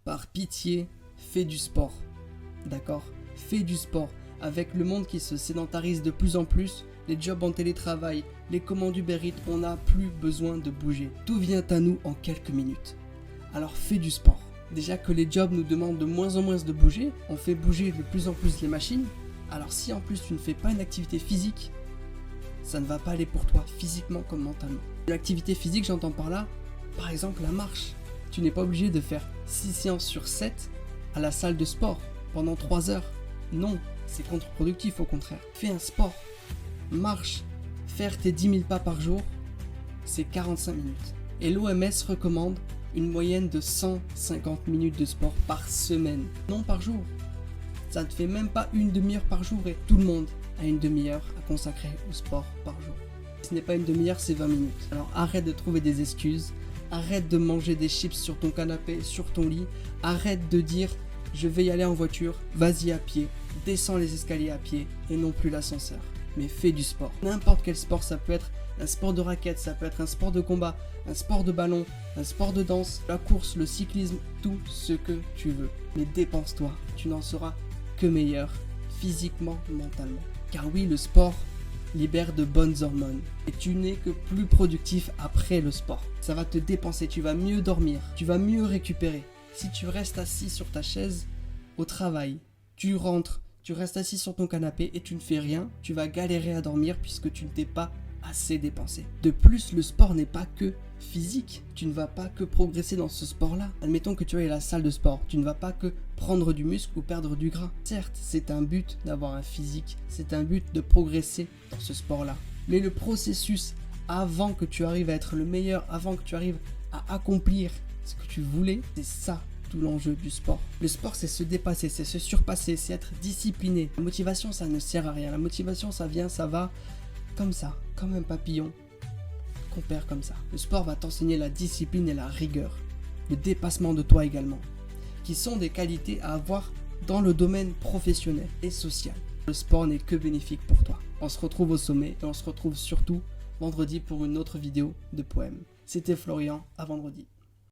Par pitié, fais du sport. D'accord? Fais du sport. Avec le monde qui se sédentarise de plus en plus, les jobs en télétravail, les commandes Uber Eats, on n'a plus besoin de bouger. Tout vient à nous en quelques minutes. Alors fais du sport. Déjà que les jobs nous demandent de moins en moins de bouger, on fait bouger de plus en plus les machines. Alors si en plus tu ne fais pas une activité physique, ça ne va pas aller pour toi, physiquement comme mentalement. L'activité physique, j'entends par là, par exemple la marche. Tu n'es pas obligé de faire 6 séances sur 7 à la salle de sport pendant 3 heures. Non, c'est contre-productif au contraire. Fais un sport, marche, faire tes 10 000 pas par jour, c'est 45 minutes. Et l'OMS recommande une moyenne de 150 minutes de sport par semaine, non par jour. Ça ne fait même pas une demi-heure par jour et tout le monde a une demi-heure à consacrer au sport par jour. Si ce n'est pas une demi-heure, c'est 20 minutes. Alors arrête de trouver des excuses, arrête de manger des chips sur ton canapé, sur ton lit, arrête de dire je vais y aller en voiture, vas-y à pied, descends les escaliers à pied et non plus l'ascenseur. Mais fais du sport. N'importe quel sport, ça peut être un sport de raquette, ça peut être un sport de combat, un sport de ballon, un sport de danse, la course, le cyclisme, tout ce que tu veux. Mais dépense-toi, tu n'en seras que meilleur, physiquement, mentalement. Car oui, le sport libère de bonnes hormones et tu n'es que plus productif après le sport. Ça va te dépenser, tu vas mieux dormir, tu vas mieux récupérer. Si tu restes assis sur ta chaise au travail, tu rentres, tu restes assis sur ton canapé et tu ne fais rien, tu vas galérer à dormir puisque tu ne t'es pas assez dépensé. De plus, le sport n'est pas que physique, tu ne vas pas que progresser dans ce sport-là. Admettons que tu ailles à la salle de sport, tu ne vas pas que prendre du muscle ou perdre du gras. Certes, c'est un but d'avoir un physique, c'est un but de progresser dans ce sport-là. Mais le processus avant que tu arrives à être le meilleur, avant que tu arrives à accomplir ce que tu voulais, c'est ça tout l'enjeu du sport. Le sport, c'est se dépasser, c'est se surpasser, c'est être discipliné. La motivation, ça ne sert à rien. La motivation, ça vient, ça va comme ça, comme un papillon qu'on perd comme ça. Le sport va t'enseigner la discipline et la rigueur, le dépassement de toi également, qui sont des qualités à avoir dans le domaine professionnel et social. Le sport n'est que bénéfique pour toi. On se retrouve au sommet et on se retrouve surtout vendredi pour une autre vidéo de poèmes. C'était Florian, à vendredi.